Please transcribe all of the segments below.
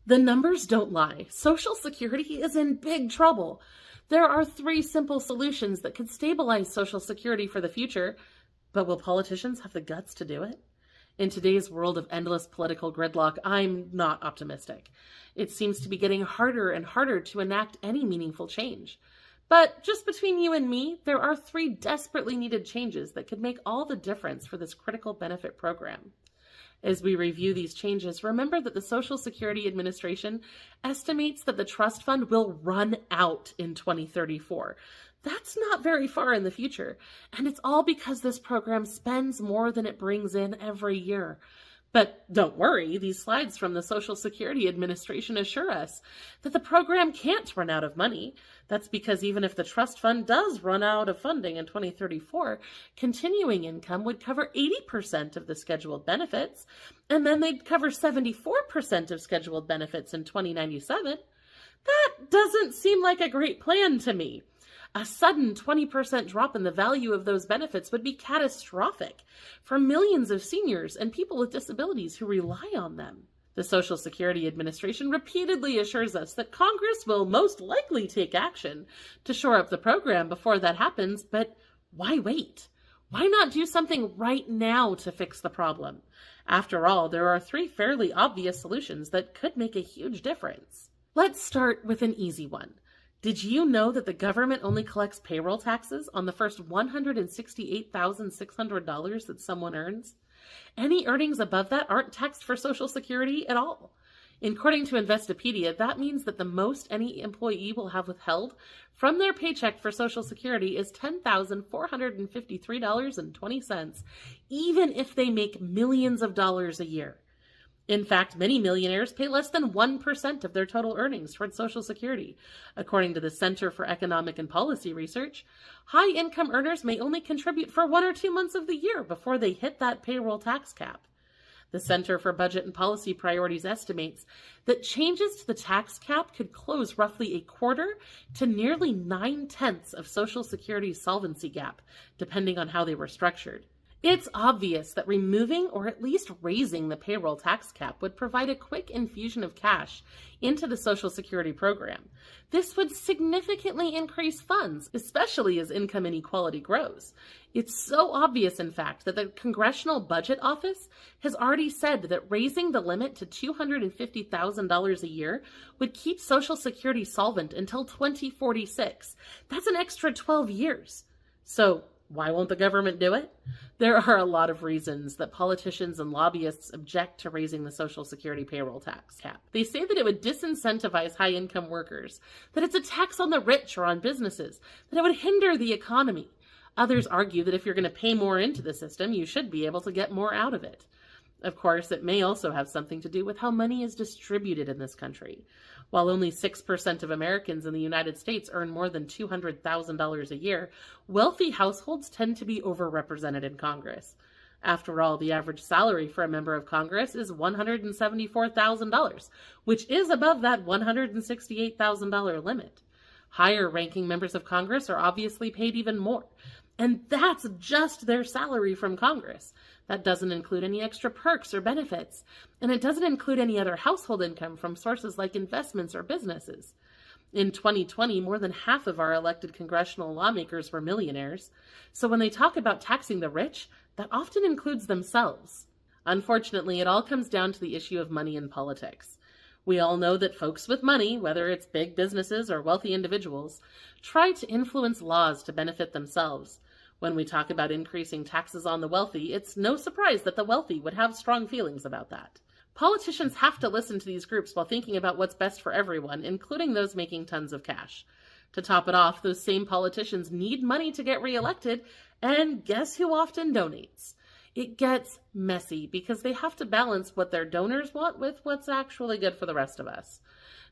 The numbers don't lie. Social Security is in big trouble. There are 3 simple solutions that could stabilize Social Security for the future, but will politicians have the guts to do it? In today's world of endless political gridlock, I'm not optimistic. It seems to be getting harder and harder to enact any meaningful change. But just between you and me, there are 3 desperately needed changes that could make all the difference for this critical benefit program. As we review these changes, remember that the Social Security Administration estimates that the trust fund will run out in 2034. That's not very far in the future, and it's all because this program spends more than it brings in every year. But don't worry, these slides from the Social Security Administration assure us that the program can't run out of money. That's because even if the trust fund does run out of funding in 2034, continuing income would cover 80% of the scheduled benefits, and then they'd cover 74% of scheduled benefits in 2097. That doesn't seem like a great plan to me. A sudden 20% drop in the value of those benefits would be catastrophic for millions of seniors and people with disabilities who rely on them. The Social Security Administration repeatedly assures us that Congress will most likely take action to shore up the program before that happens, but why wait? Why not do something right now to fix the problem? After all, there are 3 fairly obvious solutions that could make a huge difference. Let's start with an easy one. Did you know that the government only collects payroll taxes on the first $168,600 that someone earns? Any earnings above that aren't taxed for Social Security at all. According to Investopedia, that means that the most any employee will have withheld from their paycheck for Social Security is $10,453.20, even if they make millions of dollars a year. In fact, many millionaires pay less than 1% of their total earnings towards Social Security. According to the Center for Economic and Policy Research, high-income earners may only contribute for 1 or 2 months of the year before they hit that payroll tax cap. The Center for Budget and Policy Priorities estimates that changes to the tax cap could close roughly 1/4 to nearly 9/10 of Social Security's solvency gap, depending on how they were structured. It's obvious that removing or at least raising the payroll tax cap would provide a quick infusion of cash into the Social Security program. This would significantly increase funds, especially as income inequality grows. It's so obvious, in fact, that the Congressional Budget Office has already said that raising the limit to $250,000 a year would keep Social Security solvent until 2046. That's an extra 12 years. So, why won't the government do it? There are a lot of reasons that politicians and lobbyists object to raising the Social Security payroll tax cap. They say that it would disincentivize high-income workers, that it's a tax on the rich or on businesses, that it would hinder the economy. Others argue that if you're going to pay more into the system, you should be able to get more out of it. Of course, it may also have something to do with how money is distributed in this country. While only 6% of Americans in the United States earn more than $200,000 a year, wealthy households tend to be overrepresented in Congress. After all, the average salary for a member of Congress is $174,000, which is above that $168,000 limit. Higher-ranking members of Congress are obviously paid even more, and that's just their salary from Congress. That doesn't include any extra perks or benefits, and it doesn't include any other household income from sources like investments or businesses. In 2020, more than half of our elected congressional lawmakers were millionaires, so when they talk about taxing the rich, that often includes themselves. Unfortunately, it all comes down to the issue of money in politics. We all know that folks with money, whether it's big businesses or wealthy individuals, try to influence laws to benefit themselves. When we talk about increasing taxes on the wealthy, it's no surprise that the wealthy would have strong feelings about that. Politicians have to listen to these groups while thinking about what's best for everyone, including those making tons of cash. To top it off, those same politicians need money to get reelected, and guess who often donates? It gets messy because they have to balance what their donors want with what's actually good for the rest of us.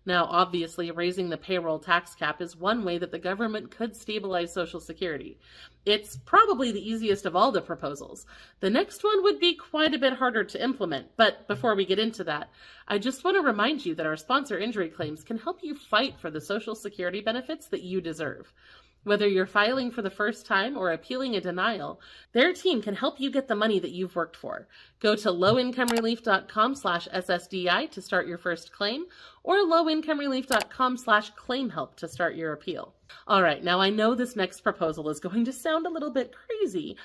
Now, obviously, raising the payroll tax cap is one way that the government could stabilize Social Security. It's probably the easiest of all the proposals. The next one would be quite a bit harder to implement, but before we get into that, I just want to remind you that our sponsor Injury Claims can help you fight for the Social Security benefits that you deserve. Whether you're filing for the first time or appealing a denial, their team can help you get the money that you've worked for. Go to lowincomerelief.com/SSDI to start your first claim, or lowincomerelief.com/claimhelp to start your appeal. All right, now I know this next proposal is going to sound a little bit crazy,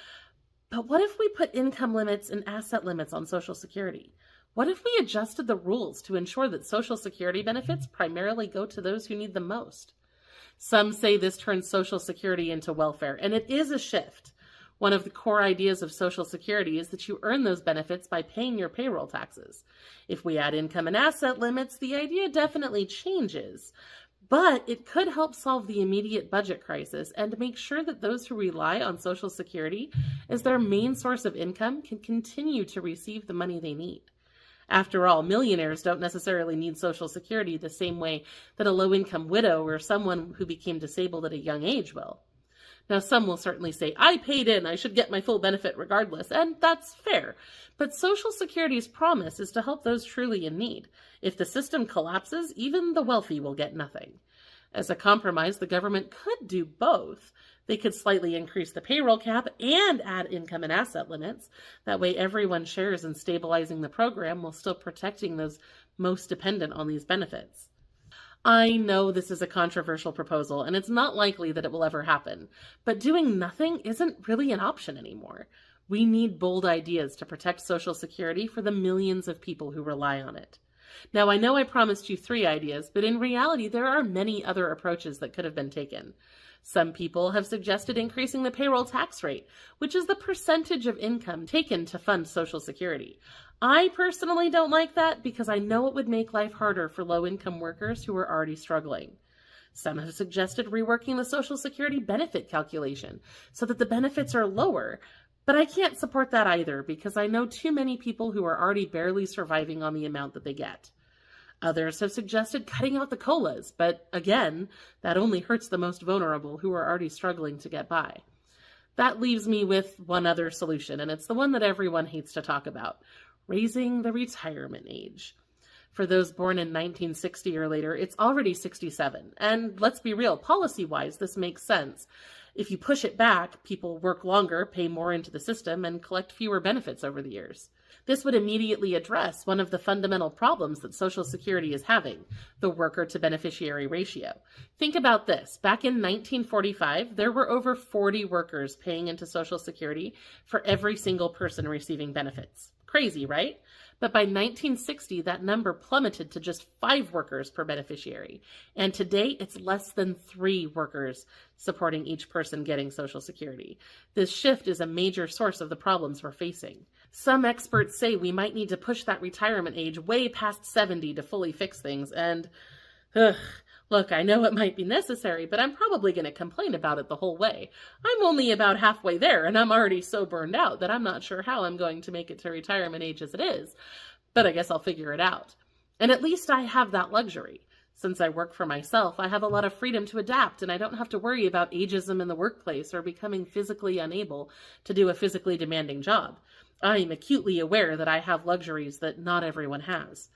but what if we put income limits and asset limits on Social Security? What if we adjusted the rules to ensure that Social Security benefits primarily go to those who need them most? Some say this turns Social Security into welfare, and it is a shift. One of the core ideas of Social Security is that you earn those benefits by paying your payroll taxes. If we add income and asset limits, the idea definitely changes. But it could help solve the immediate budget crisis and make sure that those who rely on Social Security as their main source of income can continue to receive the money they need. After all, millionaires don't necessarily need Social Security the same way that a low-income widow or someone who became disabled at a young age will. Now, some will certainly say, I paid in, I should get my full benefit regardless, and that's fair. But Social Security's promise is to help those truly in need. If the system collapses, even the wealthy will get nothing. As a compromise, the government could do both. They could slightly increase the payroll cap and add income and asset limits. That way everyone shares in stabilizing the program while still protecting those most dependent on these benefits. I know this is a controversial proposal, and it's not likely that it will ever happen, but doing nothing isn't really an option anymore. We need bold ideas to protect Social Security for the millions of people who rely on it. Now, I know I promised you 3 ideas, but in reality, there are many other approaches that could have been taken. Some people have suggested increasing the payroll tax rate, which is the percentage of income taken to fund Social Security. I personally don't like that because I know it would make life harder for low-income workers who are already struggling. Some have suggested reworking the Social Security benefit calculation so that the benefits are lower, but I can't support that either because I know too many people who are already barely surviving on the amount that they get. Others have suggested cutting out the COLAs, but again, that only hurts the most vulnerable who are already struggling to get by. That leaves me with one other solution, and it's the one that everyone hates to talk about: raising the retirement age. For those born in 1960 or later, it's already 67. And let's be real, policy-wise, this makes sense. If you push it back, people work longer, pay more into the system, and collect fewer benefits over the years. This would immediately address one of the fundamental problems that Social Security is having, the worker-to-beneficiary ratio. Think about this. Back in 1945, there were over 40 workers paying into Social Security for every single person receiving benefits. Crazy, right? But by 1960, that number plummeted to just 5 workers per beneficiary. And today, it's less than 3 workers supporting each person getting Social Security. This shift is a major source of the problems we're facing. Some experts say we might need to push that retirement age way past 70 to fully fix things. And, look, I know it might be necessary, but I'm probably going to complain about it the whole way. I'm only about halfway there, and I'm already so burned out that I'm not sure how I'm going to make it to retirement age as it is. But I guess I'll figure it out. And at least I have that luxury. Since I work for myself, I have a lot of freedom to adapt, and I don't have to worry about ageism in the workplace or becoming physically unable to do a physically demanding job. I am acutely aware that I have luxuries that not everyone has.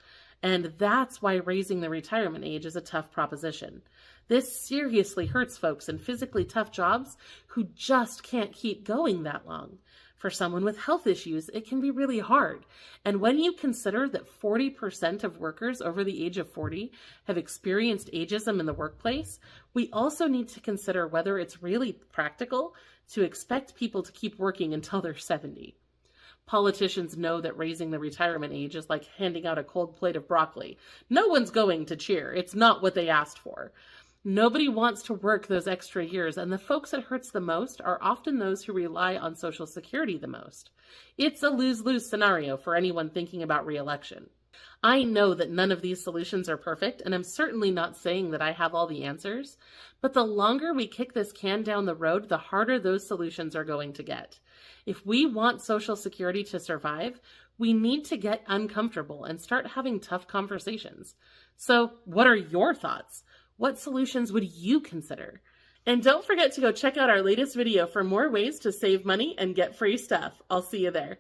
And that's why raising the retirement age is a tough proposition. This seriously hurts folks in physically tough jobs who just can't keep going that long. For someone with health issues, it can be really hard. And when you consider that 40% of workers over the age of 40 have experienced ageism in the workplace, we also need to consider whether it's really practical to expect people to keep working until they're 70. Politicians know that raising the retirement age is like handing out a cold plate of broccoli. No one's going to cheer. It's not what they asked for. Nobody wants to work those extra years, and the folks it hurts the most are often those who rely on Social Security the most. It's a lose-lose scenario for anyone thinking about re-election. I know that none of these solutions are perfect, and I'm certainly not saying that I have all the answers, but the longer we kick this can down the road, the harder those solutions are going to get. If we want Social Security to survive, we need to get uncomfortable and start having tough conversations. So, what are your thoughts? What solutions would you consider? And don't forget to go check out our latest video for more ways to save money and get free stuff. I'll see you there.